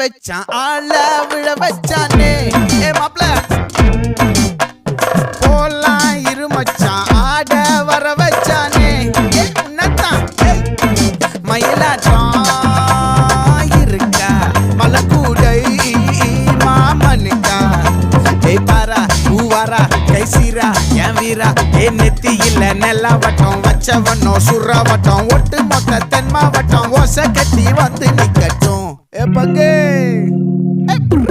வச்சான் ஆள விழ வச்சானே ஏ மாப்ள போலாம் இருமச்சான் ஆட வர வச்சானே ஏ உன்னத்தான் மயிலாட்டம் இருக்கா மலக்கூடை மாமனுக்கா ஏய் பாரா பூவாரா கைசீரா என் வீரா ஏ நெத்தி இல்ல நெல்லா வட்டம் வச்சவனோ சுறா வட்டம் ஒட்டு மொத்த தென் மாவட்டம் ஓசை கட்டி வந்து நிக்கட்டும் ஏ பங்கே